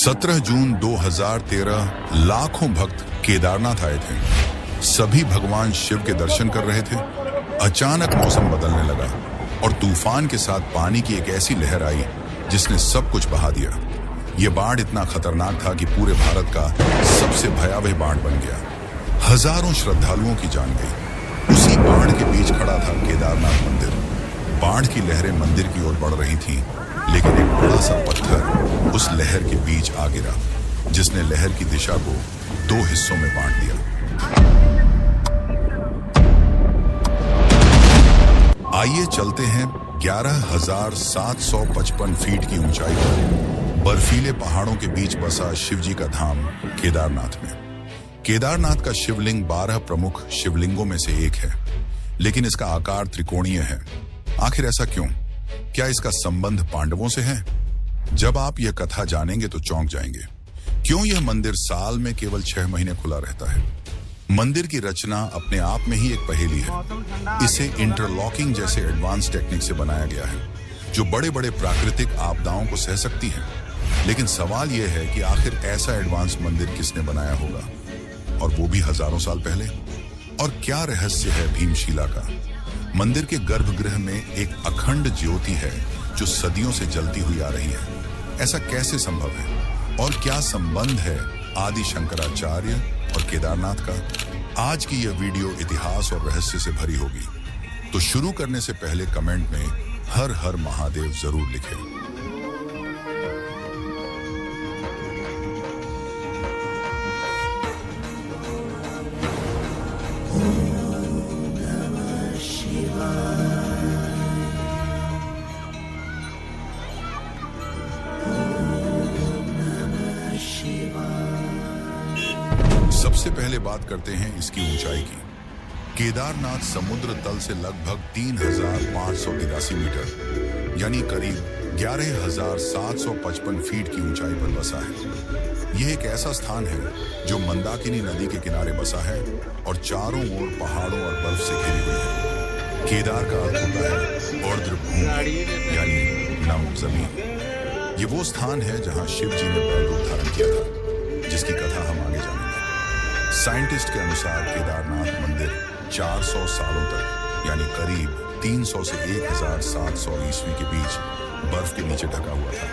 17 जून 2013 लाखों भक्त केदारनाथ आए थे। सभी भगवान शिव के दर्शन कर रहे थे। अचानक मौसम बदलने लगा और तूफान के साथ पानी की एक ऐसी लहर आई जिसने सब कुछ बहा दिया। ये बाढ़ इतना खतरनाक था कि पूरे भारत का सबसे भयावह बाढ़ बन गया। हजारों श्रद्धालुओं की जान गई। उसी बाढ़ के बीच खड़ा था केदारनाथ मंदिर। बाढ़ की लहरें मंदिर की ओर बढ़ रही थीं, लेकिन एक बड़ा सा पत्थर उस लहर के बीच आ गिरा, जिसने लहर की दिशा को दो हिस्सों में बांट दिया। आइए चलते हैं 11,755 फीट की ऊंचाई पर बर्फीले पहाड़ों के बीच बसा शिवजी का धाम केदारनाथ में। केदारनाथ का शिवलिंग 12 प्रमुख शिवलिंगों में से एक है, लेकिन इसका आकार त्रिकोणीय है। आखिर ऐसा क्यों? क्या इसका संबंध पांडवों से है? जब आप यह कथा जानेंगे तो चौंक जाएंगे। क्यों यह मंदिर साल में केवल 6 महीने खुला रहता है? मंदिर की रचना अपने आप में ही एक पहेली है। इसे इंटरलॉकिंग जैसे एडवांस टेक्निक से बनाया गया है, जो बड़े बड़े प्राकृतिक आपदाओं को सह सकती है। लेकिन सवाल यह है कि आखिर ऐसा एडवांस मंदिर किसने बनाया होगा, और वो भी हजारों साल पहले? और क्या रहस्य है भीमशिला का? मंदिर के गर्भगृह में एक अखंड ज्योति है जो सदियों से जलती हुई आ रही है। ऐसा कैसे संभव है? और क्या संबंध है आदि शंकराचार्य और केदारनाथ का? आज की यह वीडियो इतिहास और रहस्य से भरी होगी। तो शुरू करने से पहले कमेंट में हर हर महादेव जरूर लिखें। सबसे पहले बात करते हैं इसकी ऊंचाई की। केदारनाथ समुद्र तल से लगभग 3,583 मीटर यानी करीब 11,755 फीट की ऊंचाई पर बसा है। यह एक ऐसा स्थान है जो मंदाकिनी नदी के किनारे बसा है और चारों ओर पहाड़ों और बर्फ से घिरी हुई है। केदार का अर्थ होता है अर्द्र भूमि यानी नम जमीन। ये वो स्थान है जहां शिव जी ने बल रूप धारण किया था, जिसकी कथा हम आगे जानेंगे। साइंटिस्ट के अनुसार केदारनाथ मंदिर 400 सालों तक यानी करीब 300 से 1,700 ईस्वी के बीच बर्फ के नीचे ढका हुआ था।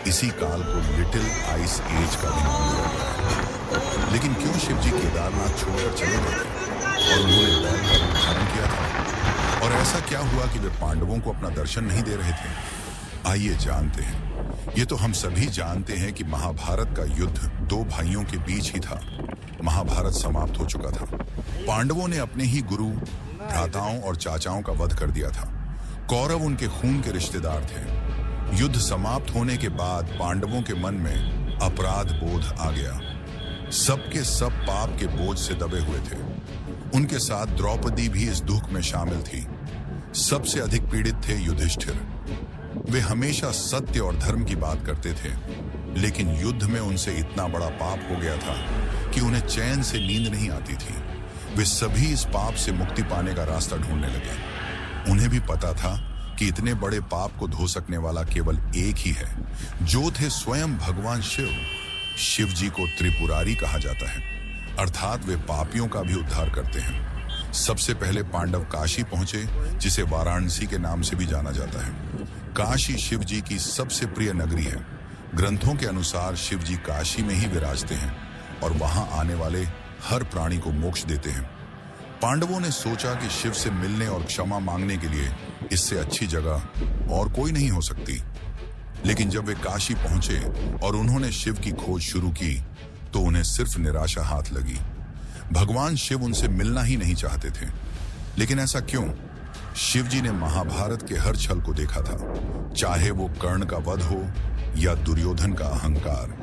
इसी काल को लिटिल आइस एज का भी नाम दिया गया है। लेकिन क्यों शिवजी केदारनाथ छोड़कर चले गए और उन्होंने बैल का रूप धारण किया था? और ऐसा क्या हुआ कि वे पांडवों को अपना दर्शन नहीं दे रहे थे? आइए जानते हैं। ये तो हम सभी जानते हैं कि महाभारत का युद्ध दो भाइयों के बीच ही था। महाभारत समाप्त हो चुका था। पांडवों ने अपने ही गुरु, भ्राताओं और चाचाओं का वध कर दिया था। कौरव उनके खून के रिश्तेदार थे। युद्ध समाप्त होने के बाद पांडवों के मन में अपराध बोध आ गया। सबके सब पाप के बोझ से दबे हुए थे। उनके साथ द्रौपदी भी इस दुख में शामिल थी। सबसे अधिक पीड़ित थे युधिष्ठिर। वे हमेशा सत्य और धर्म की बात करते थे, लेकिन युद्ध में उनसे इतना बड़ा पाप हो गया था कि उन्हें चैन से नींद नहीं आती थी। वे सभी इस पाप से मुक्ति पाने का रास्ता ढूंढने लगे। उन्हें भी पता था कि इतने बड़े पाप को धो सकने वाला केवल एक ही है, जो थे स्वयं भगवान शिव। शिव जी को त्रिपुरारी कहा जाता है, अर्थात वे पापियों का भी उद्धार करते हैं। सबसे पहले पांडव काशी पहुंचे, जिसे वाराणसी के नाम से भी जाना जाता है। काशी शिव जी की सबसे प्रिय नगरी है। ग्रंथों के अनुसार शिव जी काशी में ही विराजते हैं और वहां आने वाले हर प्राणी को मोक्ष देते हैं। पांडवों ने सोचा कि शिव से मिलने और क्षमा मांगने के लिए इससे अच्छी जगह और कोई नहीं हो सकती। लेकिन जब वे काशी पहुंचे और उन्होंने शिव की खोज शुरू की, तो उन्हें सिर्फ निराशा हाथ लगी। भगवान शिव उनसे मिलना ही नहीं चाहते थे। लेकिन ऐसा क्यों? शिव जी ने महाभारत के हर छल को देखा था, चाहे वो कर्ण का वध हो या दुर्योधन का अहंकार।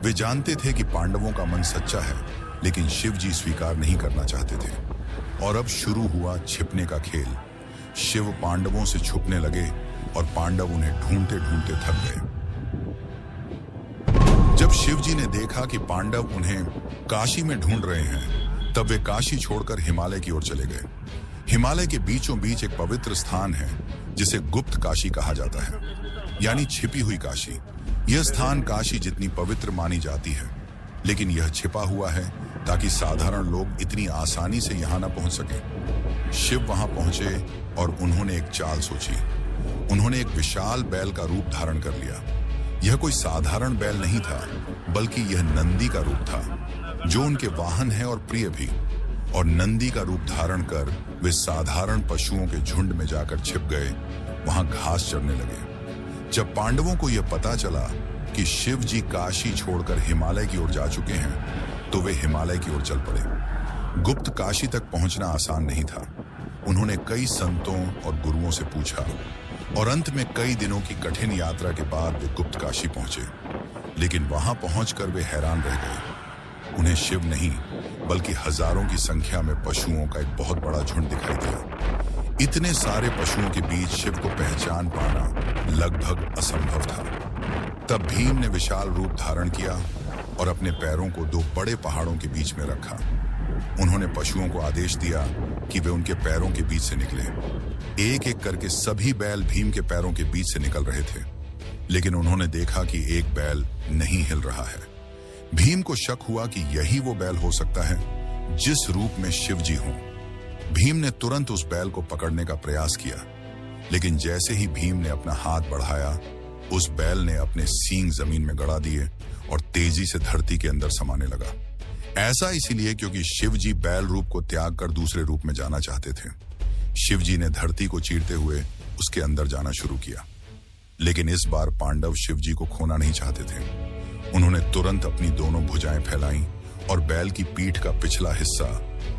वे जानते थे कि पांडवों का मन सच्चा है, लेकिन शिव जी स्वीकार नहीं करना चाहते थे। और अब शुरू हुआ छिपने का खेल। शिव पांडवों से छुपने लगे और पांडव उन्हें ढूंढते ढूंढते थक गए। जब शिव जी ने देखा कि पांडव उन्हें काशी में ढूंढ रहे हैं, तब वे काशी छोड़कर हिमालय की ओर चले गए। हिमालय के बीचों बीच एक पवित्र स्थान है जिसे गुप्त काशी कहा जाता है, यानी छिपी हुई काशी। यह स्थान काशी जितनी पवित्र मानी जाती है, लेकिन यह छिपा हुआ है ताकि साधारण लोग इतनी आसानी से यहां न पहुंच सके। शिव वहां पहुंचे और उन्होंने एक चाल सोची। उन्होंने एक विशाल बैल का रूप धारण कर लिया। यह कोई साधारण बैल नहीं था, बल्कि यह नंदी का रूप था, जो उनके वाहन है और प्रिय भी। और नंदी का रूप धारण कर वे साधारण पशुओं के झुंड में जाकर छिप गए, वहां घास चरने लगे। जब पांडवों को यह पता चला कि शिव जी काशी छोड़कर हिमालय की ओर जा चुके हैं, तो वे हिमालय की ओर चल पड़े। गुप्त काशी तक पहुंचना आसान नहीं था। उन्होंने कई संतों और गुरुओं से पूछा और अंत में कई दिनों की कठिन यात्रा के बाद वे गुप्त काशी पहुंचे। लेकिन वहां पहुंचकर वे हैरान रह गए। उन्हें शिव नहीं, बल्कि हजारों की संख्या में पशुओं का एक बहुत बड़ा झुंड दिखाई दिया। इतने सारे पशुओं के बीच शिव को पहचान पाना लगभग असंभव था। तब भीम ने विशाल रूप धारण किया और अपने पैरों को दो बड़े पहाड़ों के बीच में रखा। उन्होंने पशुओं को आदेश दिया कि वे उनके पैरों के बीच से निकले। एक एक करके सभी बैल भीम के पैरों के बीच से निकल रहे थे, लेकिन उन्होंने देखा कि एक बैल नहीं हिल रहा है। भीम को शक हुआ कि यही वो बैल हो सकता है जिस रूप में शिव जी हों। भीम ने तुरंत उस बैल को पकड़ने का प्रयास किया, लेकिन जैसे ही भीम ने अपना हाथ बढ़ाया, उस बैल ने अपने सींग जमीन में गड़ा दिए और तेजी से धरती के अंदर समाने लगा। ऐसा इसलिए क्योंकि शिव जी बैल रूप को त्याग कर दूसरे रूप में जाना चाहते थे। शिव जी ने धरती को चीरते हुए उसके अंदर जाना शुरू किया, लेकिन इस बार पांडव शिव जी को खोना नहीं चाहते थे। उन्होंने तुरंत अपनी दोनों भुजाएं फैलाईं और बैल की पीठ का पिछला हिस्सा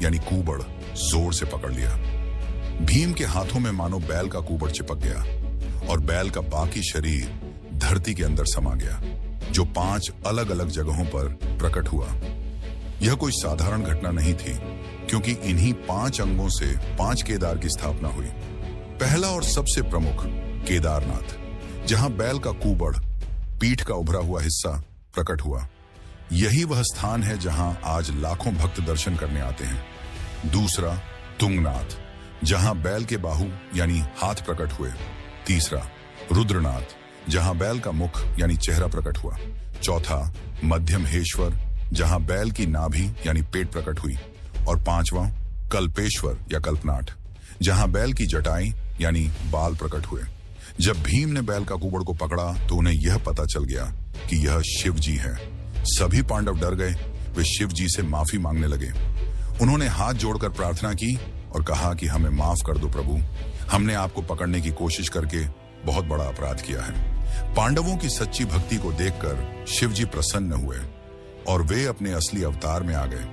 यानी कूबड़ जोर से पकड़ लिया। भीम के हाथों में मानो बैल का कूबड़ चिपक गया और बैल का बाकी शरीर धरती के अंदर समा गया, जो 5 अलग अलग जगहों पर प्रकट हुआ। यह कोई साधारण घटना नहीं थी, क्योंकि इन्हीं 5 अंगों से 5 केदार की स्थापना हुई। पहला और सबसे प्रमुख केदारनाथ, जहां बैल का कूबड़, पीठ का उभरा हुआ हिस्सा प्रकट हुआ। यही वह स्थान है जहां आज लाखों भक्त दर्शन करने आते हैं। दूसरा तुंगनाथ, जहां बैल के बाहु यानी हाथ प्रकट हुए। तीसरा रुद्रनाथ, जहां बैल का मुख यानी चेहरा प्रकट हुआ। चौथा मध्यमहेश्वर, जहां बैल की नाभि यानी पेट प्रकट हुई। और 5वां कल्पेश्वर या कल्पनाट, जहां बैल की जटाएं यानी बाल प्रकट हुए। जब भीम ने बैल का कुबड़ को पकड़ा तो उन्हें यह पता चल गया कि यह शिव जी है। सभी पांडव डर गए। वे शिव जी से माफी मांगने लगे। उन्होंने हाथ जोड़कर प्रार्थना की और कहा कि हमें माफ कर दो प्रभु, हमने आपको पकड़ने की कोशिश करके बहुत बड़ा अपराध किया है। पांडवों की सच्ची भक्ति को देखकर शिव जी प्रसन्न हुए और वे अपने असली अवतार में आ गए।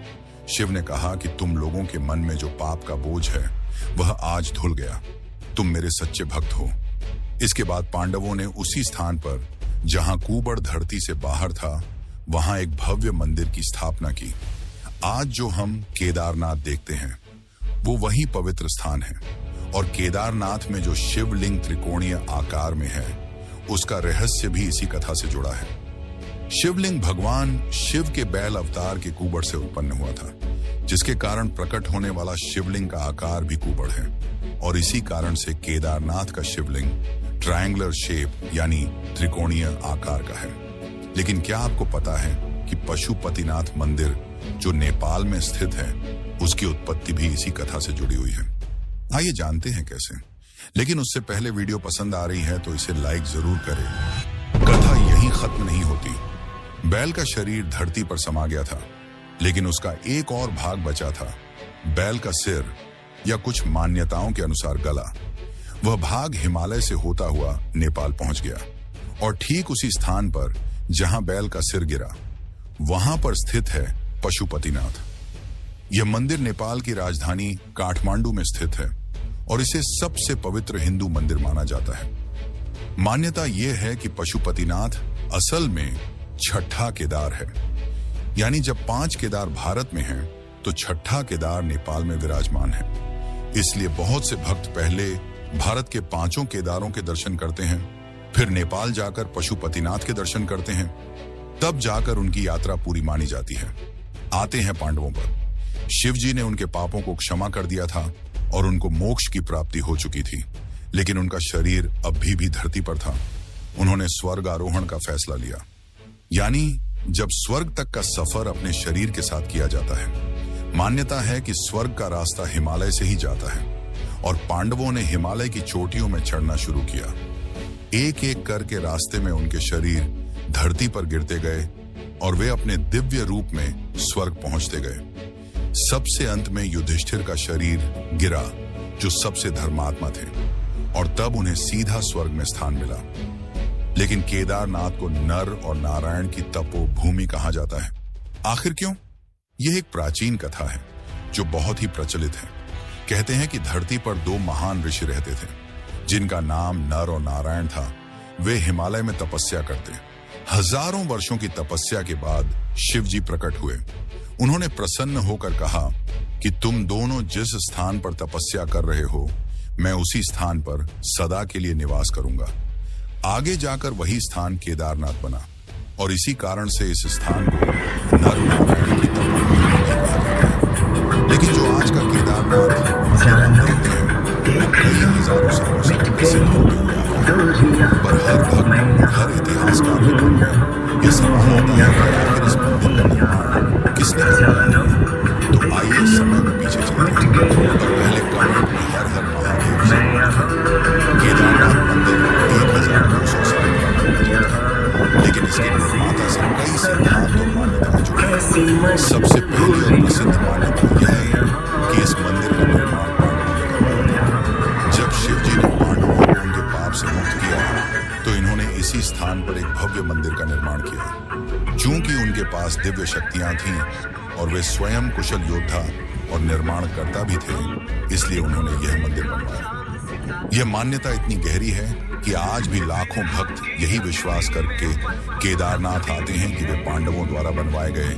शिव ने कहा कि तुम लोगों के मन में जो पाप का बोझ है वह आज धुल गया। तुम मेरे सच्चे भक्त हो। इसके बाद पांडवों ने उसी स्थान पर जहां कूबड़ धरती से बाहर था, वहां एक भव्य मंदिर की स्थापना की। आज जो हम केदारनाथ देखते हैं वो वही पवित्र स्थान है। और केदारनाथ में जो शिवलिंग त्रिकोणीय आकार में है, उसका रहस्य भी इसी कथा से जुड़ा है। शिवलिंग भगवान शिव के बैल अवतार के कुबड़ से उत्पन्न हुआ था, जिसके कारण प्रकट होने वाला शिवलिंग का आकार भी कुबड़ है। और इसी कारण से केदारनाथ का शिवलिंग ट्रायंगुलर शेप यानी त्रिकोणीय आकार का है। लेकिन क्या आपको पता है कि पशुपतिनाथ मंदिर जो नेपाल में स्थित है, उसकी उत्पत्ति भी इसी कथा से जुड़ी हुई है। आइए जानते हैं कैसे। लेकिन उससे पहले वीडियो पसंद आ रही है तो इसे लाइक जरूर करें। कथा यहीं खत्म नहीं होती। बैल का शरीर धरती पर समा गया था, लेकिन उसका एक और भाग बचा था, बैल का सिर या कुछ मान्यताओं के अनुसार गला। वह भाग हिमालय से होता हुआ नेपाल पहुंच गया और ठीक उसी स्थान पर जहां बैल का सिर गिरा, वहां पर स्थित है पशुपतिनाथ। यह मंदिर नेपाल की राजधानी काठमांडू में स्थित है और इसे सबसे पवित्र हिंदू मंदिर माना जाता है। मान्यता यह है कि पशुपतिनाथ असल में छठा केदार है। यानी जब 5 केदार भारत में हैं, तो छठा केदार नेपाल में विराजमान है। इसलिए बहुत से भक्त पहले भारत के 5 केदारों के दर्शन करते हैं, फिर नेपाल जाकर पशुपतिनाथ के दर्शन करते हैं, तब जाकर उनकी यात्रा पूरी मानी जाती है। आते हैं पांडवों पर। शिव जी ने उनके पापों को क्षमा कर दिया था और उनको मोक्ष की प्राप्ति हो चुकी थी, लेकिन उनका शरीर अब भी धरती पर था। उन्होंने स्वर्ग आरोहण का फैसला लिया। यानी जब स्वर्ग तक का सफर अपने शरीर के साथ किया जाता है, मान्यता है कि स्वर्ग का रास्ता हिमालय से ही जाता है और पांडवों ने हिमालय की चोटियों में चढ़ना शुरू किया। एक एक करके रास्ते में उनके शरीर धरती पर गिरते गए और वे अपने दिव्य रूप में स्वर्ग पहुंचते गए। सबसे अंत में युधिष्ठिर का शरीर गिरा, जो सबसे धर्मात्मा थे, और तब उन्हें सीधा स्वर्ग में स्थान मिला। लेकिन केदारनाथ को नर और नारायण की तपोभूमि कहा जाता है। आखिर क्यों? यह एक प्राचीन कथा है जो बहुत ही प्रचलित है। कहते हैं कि धरती पर दो महान ऋषि रहते थे, जिनका नाम नर और नारायण था। वे हिमालय में तपस्या करते। हजारों वर्षों की तपस्या के बाद शिव जी प्रकट हुए। उन्होंने प्रसन्न होकर कहा कि तुम दोनों जिस स्थान पर तपस्या कर रहे हो, मैं उसी स्थान पर सदा के लिए निवास करूंगा। आगे जाकर वही स्थान केदारनाथ बना और इसी कारण से इस स्थान को नर नारायण की तपोभूमि कहा जाता है। लेकिन जो आज का केदारनाथ कई हजारों सालों से प्रसिद्ध होते हुए आया है, पर हर भक्त, हर इतिहासकार के मन में यह सवाल आता है कि आखिर इस मंदिर का निर्माण किसने करवाया? तो आइए समय में पीछे चलते हैं और पहले कमेंट में हर हर महादेव से केदारनाथ मंदिर 1200 साल पुराना था, लेकिन इसके निर्माता से कई सिद्धांत और मान्यताएं जुड़ी हैं। सबसे पहली और प्रसिद्ध मान्यता यह है कि इस मंदिर का निर्माण पांडवों ने करवाया था। जब शिव जी ने पांडवों को उनके पाप से मुक्त किया, तो इन्होंने इसी स्थान पर एक भव्य मंदिर का निर्माण किया। चूंकि उनके पास दिव्य शक्तियां थीं और वे स्वयं कुशल योद्धा और निर्माणकर्ता भी थे, इसलिए उन्होंने यह मंदिर बनवाया। यह मान्यता इतनी गहरी है कि आज भी लाखों भक्त यही विश्वास करके केदारनाथ आते हैं कि वे पांडवों द्वारा बनवाए गए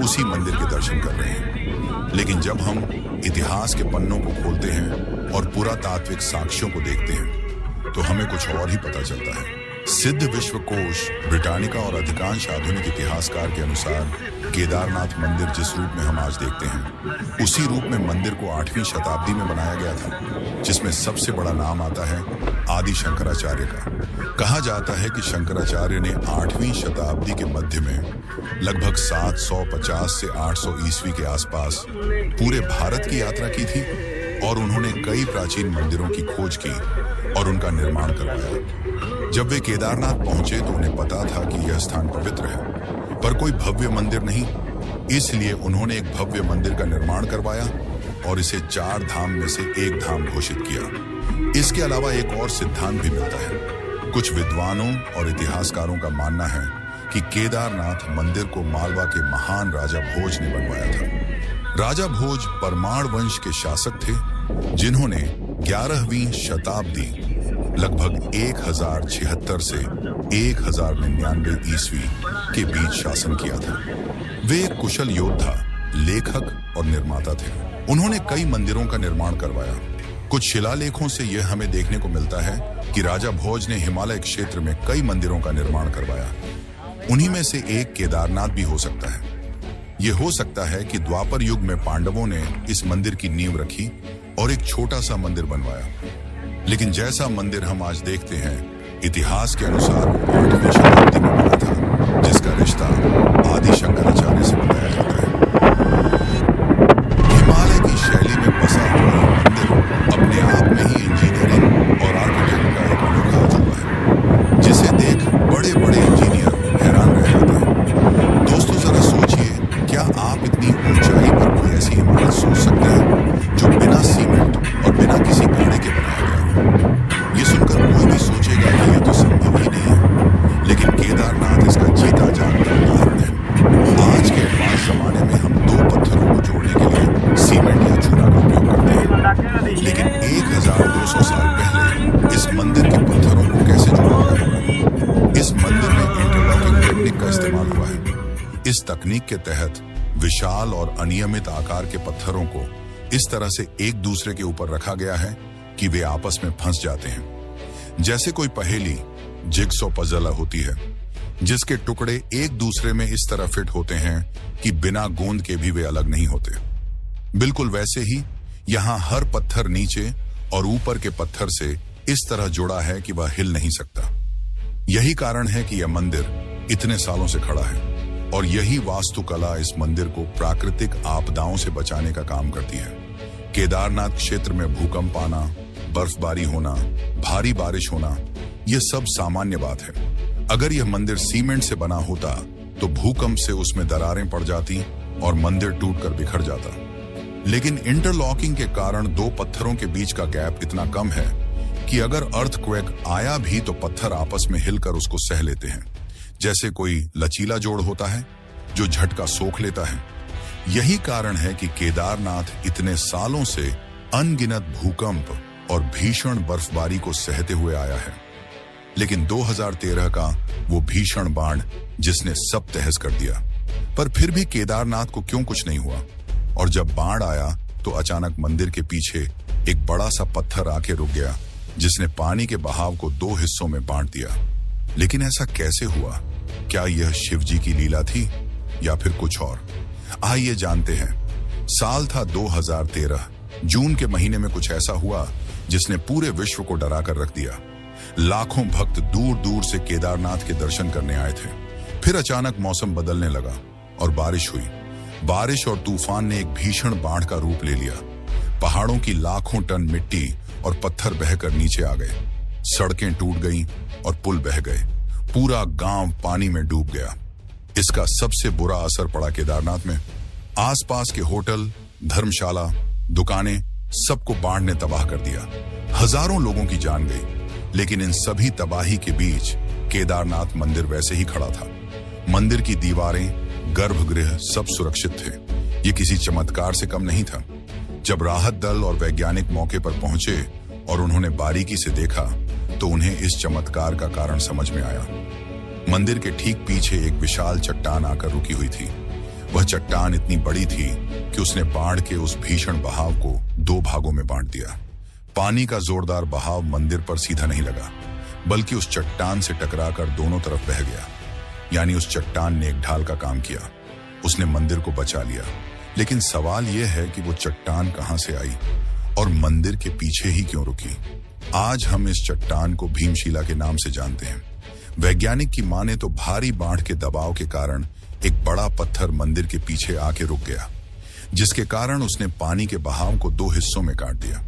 उसी मंदिर के दर्शन कर रहे हैं। लेकिन जब हम इतिहास के पन्नों को खोलते हैं और पुरातात्विक साक्ष्यों को देखते हैं, तो हमें कुछ और ही पता चलता है। सिद्ध विश्वकोश ब्रिटानिका और अधिकांश आधुनिक इतिहासकार के अनुसार केदारनाथ मंदिर जिस रूप में हम आज देखते हैं, उसी रूप में मंदिर को 8वीं शताब्दी में बनाया गया था, जिसमें सबसे बड़ा नाम आता है आदि शंकराचार्य का। कहा जाता है कि शंकराचार्य ने 8वीं शताब्दी के मध्य में लगभग 750 से 800 ईस्वी के आसपास पूरे भारत की यात्रा की थी और उन्होंने कई प्राचीन मंदिरों की खोज की और उनका निर्माण करवाया। जब वे केदारनाथ पहुंचे तो उन्हें पता था कि यह स्थान पवित्र है, पर कोई भव्य मंदिर नहीं, इसलिए उन्होंने एक भव्य मंदिर का निर्माण करवाया और इसे 4 धाम में से एक धाम घोषित किया। इसके अलावा एक और सिद्धांत भी मिलता है। कुछ विद्वानों और इतिहासकारों का मानना है कि केदारनाथ मंदिर को मालवा के महान राजा भोज ने बनवाया था। राजा भोज परमार वंश के शासक थे, जिन्होंने 11वीं शताब्दी लगभग 1076 से 1099 ईस्वी के बीच शासन किया था। वे एक कुशल योद्धा, लेखक और निर्माता थे। उन्होंने कई मंदिरों का निर्माण करवाया। कुछ शिलालेखों से यह हमें देखने को मिलता है कि राजा भोज ने हिमालय क्षेत्र में कई मंदिरों का निर्माण करवाया। उन्हीं में से एक केदारनाथ भी हो सकता है। यह हो सकता है कि द्वापर युग में पांडवों ने इस मंदिर की नींव रखी और एक छोटा सा मंदिर बनवाया। लेकिन जैसा मंदिर हम आज देखते हैं, इतिहास के अनुसार 8वीं शताब्दी में बना था, जिसका रिश्ता आदि शंकराचार्य से बताया जाता है। हिमालय की शैली में बसा हुआ मंदिर अपने आप में ही इंजीनियरिंग और आर्किटेक्ट का एक अनोखा अजूबा है, जिसे देख बड़े बड़े इंजीनियर हैरान रह जाते हैं। दोस्तों, जरा सोचिए, क्या आप इतनी ऊंचाई पर कोई ऐसी इमारत सोच सकते हैं जो बिना सीमेंट और बिना किसी गाड़े के बनाया गया हो? ये सुनकर कोई भी सोचेगा कि यह तो संभव ही नहीं है, लेकिन केदारनाथ इसका जीता जागता उदाहरण है। आज के एडवांस जमाने में हम 2 पत्थरों को जोड़ने के लिए सीमेंट या चूना का उपयोग करते हैं, लेकिन 1200 साल पहले इस मंदिर के पत्थरों को कैसे जोड़ा गया होगा? इस मंदिर में इंटरलॉकिंग टेक्निक का इस्तेमाल हुआ है। इस तकनीक के तहत विशाल और अनियमित आकार के पत्थरों को इस तरह से एक दूसरे के ऊपर रखा गया है कि वे आपस में फंस जाते हैं। जैसे कोई पहेली जिगसॉ पजल होती है, जिसके टुकड़े एक दूसरे में इस तरह फिट होते हैं कि बिना गोंद के भी वे अलग नहीं होते। बिल्कुल वैसे ही यहाँ हर पत्थर नीचे और ऊपर के पत्थर से इस तरह जुड़ा है कि वह हिल नहीं सकता। यही कारण है कि यह मंदिर इतने सालों से खड़ा है और यही वास्तुकला इस मंदिर को प्राकृतिक आपदाओं से बचाने का काम करती है। केदारनाथ क्षेत्र में भूकंप आना, बर्फबारी होना, भारी बारिश होना, यह सब सामान्य बात है। अगर यह मंदिर सीमेंट से बना होता तो भूकंप से उसमें दरारें पड़ जाती और मंदिर टूटकर बिखर जाता। लेकिन इंटरलॉकिंग के कारण दो पत्थरों के बीच का गैप इतना कम है कि अगर अर्थक्वेक आया भी तो पत्थर आपस में हिलकर उसको सह लेते हैं, जैसे कोई लचीला जोड़ होता है जो झटका सोख लेता है। यही कारण है कि केदारनाथ इतने सालों से अनगिनत भूकंप और भीषण बर्फबारी को सहते हुए आया है। लेकिन 2013 का वो भीषण बाढ़ जिसने सब तहस कर दिया, पर फिर भी केदारनाथ को क्यों कुछ नहीं हुआ। और जब बाढ़ आया तो अचानक मंदिर के पीछे एक बड़ा सा पत्थर आके रुक गया, जिसने पानी के बहाव को दो हिस्सों में बांट दिया। लेकिन ऐसा कैसे हुआ? क्या यह शिव जी की लीला थी या फिर कुछ और? आइए जानते हैं। साल था 2013। जून के महीने में कुछ ऐसा हुआ जिसने पूरे विश्व को डरा कर रख दिया। लाखों भक्त दूर दूर से केदारनाथ के दर्शन करने आए थे। फिर अचानक मौसम बदलने लगा और बारिश हुई। बारिश और तूफान ने एक भीषण बाढ़ का रूप ले लिया। पहाड़ों की लाखों टन मिट्टी और पत्थर बहकर नीचे आ गए। सड़कें टूट गईं और पुल बह गए। पूरा गांव पानी में डूब गया। इसका सबसे बुरा असर पड़ा केदारनाथ में। आसपास के होटल, धर्मशाला, दुकानें, सबको बाढ़ ने तबाह कर दिया। हजारों लोगों की जान गई। लेकिन इन सभी तबाही के बीच केदारनाथ मंदिर वैसे ही खड़ा था। मंदिर की दीवारें, गर्भगृह सब सुरक्षित थे। ये किसी चमत्कार से कम नहीं था। जब राहत दल और वैज्ञानिक मौके पर पहुंचे और उन्होंने बारीकी से देखा तो उन्हें इस चमत्कार का कारण समझ में आया। मंदिर के ठीक पीछे एक विशाल चट्टान आकर रुकी हुई थी। वह चट्टान इतनी बड़ी थी कि उसने बाढ़ के उस भीषण बहाव को दो भागों में बांट दिया। पानी का जोरदार बहाव मंदिर पर सीधा नहीं लगा, बल्कि उस चट्टान से टकराकर दोनों तरफ बह गया। यानी उस चट्टान ने एक ढाल का काम किया। उसने मंदिर को बचा लिया। लेकिन सवाल यह है कि वो चट्टान कहां से आई और मंदिर के पीछे ही क्यों रुकी। आज हम इस चट्टान को भीमशिला के नाम से जानते हैं। वैज्ञानिक की माने तो भारी बाढ़ के दबाव के कारण एक बड़ा पत्थर मंदिर के पीछे आके रुक गया, जिसके कारण उसने पानी के बहाव को दो हिस्सों में काट दिया।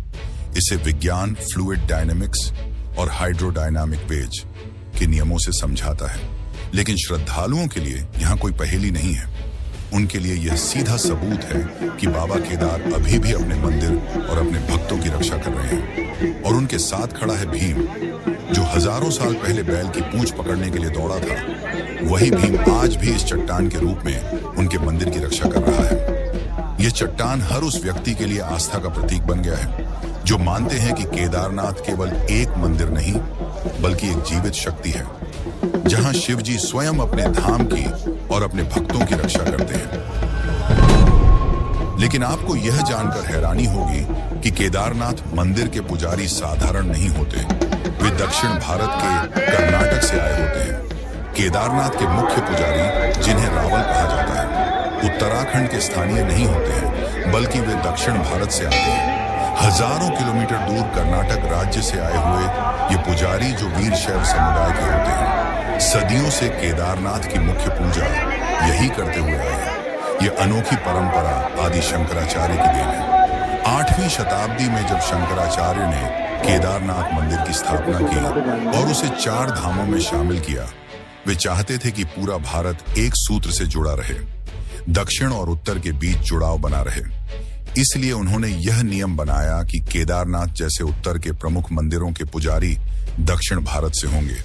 इसे विज्ञान फ्लूइड डायनेमिक्स और हाइड्रोडायनामिक वेज के नियमों से समझाता है। लेकिन श्रद्धालुओं के लिए यहाँ कोई पहेली नहीं है। उनके लिए यह सीधा सबूत है कि बाबा केदार अभी भी अपने मंदिर और अपने भक्तों की रक्षा कर रहे हैं। और उनके साथ खड़ा है भीम, जो हजारों साल पहले बैल की पूंछ पकड़ने के लिए दौड़ा था। वही भीम आज भी इस चट्टान के रूप में उनके मंदिर की रक्षा कर रहा है। यह चट्टान हर उस व्यक्ति के लिए आस्था का प्रतीक बन गया है जो मानते हैं कि केदारनाथ केवल एक मंदिर नहीं, बल्कि एक जीवित शक्ति है, जहां शिव जी स्वयं अपने धाम की और अपने भक्तों की रक्षा करते हैं। लेकिन आपको यह जानकर हैरानी होगी कि केदारनाथ मंदिर के पुजारी साधारण नहीं होते। वे दक्षिण भारत के कर्नाटक से आए होते हैं। केदारनाथ के मुख्य पुजारी, जिन्हें रावल कहा जाता है, उत्तराखंड के स्थानीय नहीं होते हैं, बल्कि वे दक्षिण भारत से आते हैं। हजारों किलोमीटर दूर कर्नाटक राज्य से आए हुए ये पुजारी, जो वीर शैव समुदाय के होते हैं, सदियों से केदारनाथ की मुख्य पूजा यही करते हुए आए हैं। ये अनोखी परंपरा आदि शंकराचार्य की देन है। 8वीं शताब्दी में जब शंकराचार्य ने केदारनाथ मंदिर की स्थापना की और उसे 4 धामों में शामिल किया, वे चाहते थे कि पूरा भारत एक सूत्र से जुड़ा रहे, दक्षिण और उत्तर के बीच जुड़ाव बना रहे। इसलिए उन्होंने यह नियम बनाया कि केदारनाथ जैसे उत्तर के प्रमुख मंदिरों के पुजारी दक्षिण भारत से होंगे,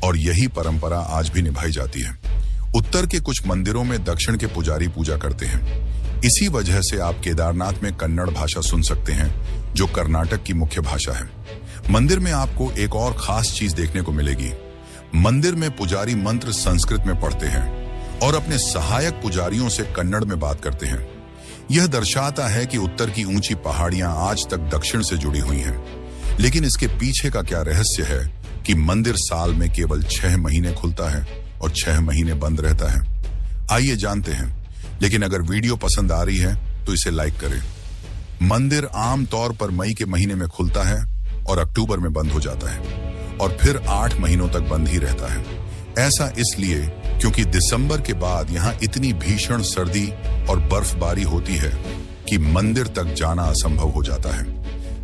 और यही परंपरा आज भी निभाई जाती है। उत्तर के कुछ मंदिरों में दक्षिण के पुजारी पूजा करते हैं। इसी वजह से आप केदारनाथ में कन्नड़ भाषा सुन सकते हैं, जो कर्नाटक की मुख्य भाषा है। मंदिर में आपको एक और खास चीज देखने को मिलेगी। मंदिर में पुजारी मंत्र संस्कृत में पढ़ते हैं और अपने सहायक पुजारियों से कन्नड़ में बात करते हैं। यह दर्शाता है कि उत्तर की ऊंची पहाड़ियां आज तक दक्षिण से जुड़ी हुई हैं। लेकिन इसके पीछे का क्या रहस्य है कि मंदिर साल में केवल 6 महीने खुलता है और 6 महीने बंद रहता है? आइए जानते हैं। लेकिन अगर वीडियो पसंद आ रही है तो इसे लाइक करें। मंदिर आम तौर पर मई के महीने में खुलता है और अक्टूबर में बंद हो जाता है। और फिर 8 महीनों तक बंद ही रहता है। ऐसा इसलिए क्योंकि दिसंबर के बाद यहाँ इतनी भीषण सर्दी और बर्फबारी होती है कि मंदिर तक जाना असंभव हो जाता है।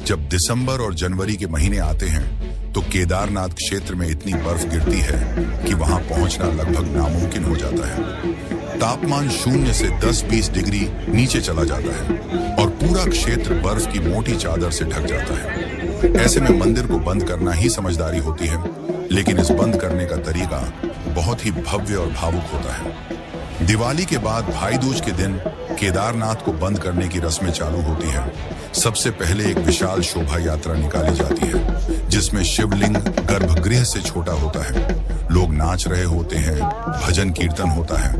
जब दिसंबर और जनवरी के महीने आते हैं तो केदारनाथ क्षेत्र में इतनी बर्फ गिरती है कि वहां पहुंचना लगभग नामुमकिन हो जाता है। तापमान 0 से 10-20 डिग्री नीचे चला जाता है और पूरा क्षेत्र बर्फ की मोटी चादर से ढक जाता है। ऐसे में मंदिर को बंद करना ही समझदारी होती है, लेकिन इस बंद करने का तरीका बहुत ही भव्य और भावुक होता है। दिवाली के बाद भाई दूज के दिन केदारनाथ को बंद करने की रस्में चालू होती है। सबसे पहले एक विशाल शोभा यात्रा निकाली जाती है, जिसमें शिवलिंग गर्भगृह से छोटा होता है। लोग नाच रहे होते हैं, भजन कीर्तन होता है,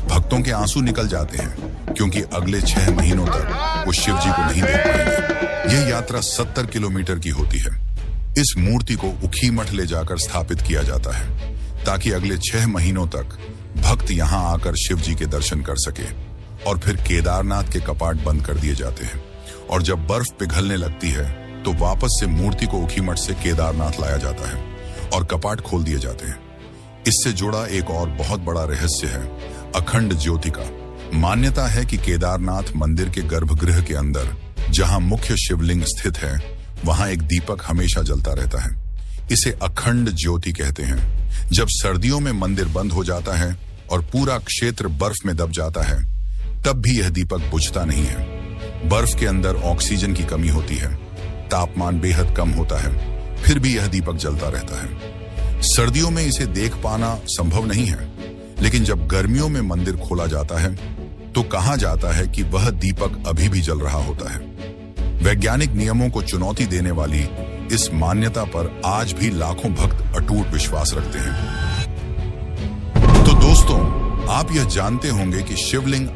भक्तों के आंसू निकल जाते हैं क्योंकि अगले 6 महीनों तक वो शिव जी को नहीं देख पाएंगे। यह यात्रा 70 किलोमीटर की होती है। इस मूर्ति को उखीमठ ले जाकर स्थापित किया जाता है ताकि अगले 6 महीनों तक भक्त यहाँ आकर शिव जी के दर्शन कर सके। और फिर केदारनाथ के कपाट बंद कर दिए जाते हैं और जब बर्फ पिघलने लगती है तो वापस से मूर्ति को उखीमठ से केदारनाथ लाया जाता है और कपाट खोल दिए जाते हैं। इससे जुड़ा एक और बहुत बड़ा रहस्य है अखंड ज्योति का। मान्यता है कि केदारनाथ मंदिर के गर्भगृह के अंदर जहां मुख्य शिवलिंग स्थित है वहां एक दीपक हमेशा जलता रहता है। इसे अखंड ज्योति कहते हैं। जब सर्दियों में मंदिर बंद हो जाता है और पूरा क्षेत्र बर्फ में दब जाता है तब भी यह दीपक बुझता नहीं है। बर्फ के अंदर ऑक्सीजन की कमी होती है, तापमान बेहद कम होता है, फिर भी यह दीपक जलता रहता है। सर्दियों में इसे देख पाना संभव नहीं है, लेकिन जब गर्मियों में मंदिर खोला जाता है तो कहा जाता है कि वह दीपक अभी भी जल रहा होता है। वैज्ञानिक नियमों को चुनौती देने वाली इस मान्यता पर आज भी लाखों भक्त अटूट विश्वास रखते हैं। तो दोस्तों, आप यह जानते होंगे कि शिवलिंग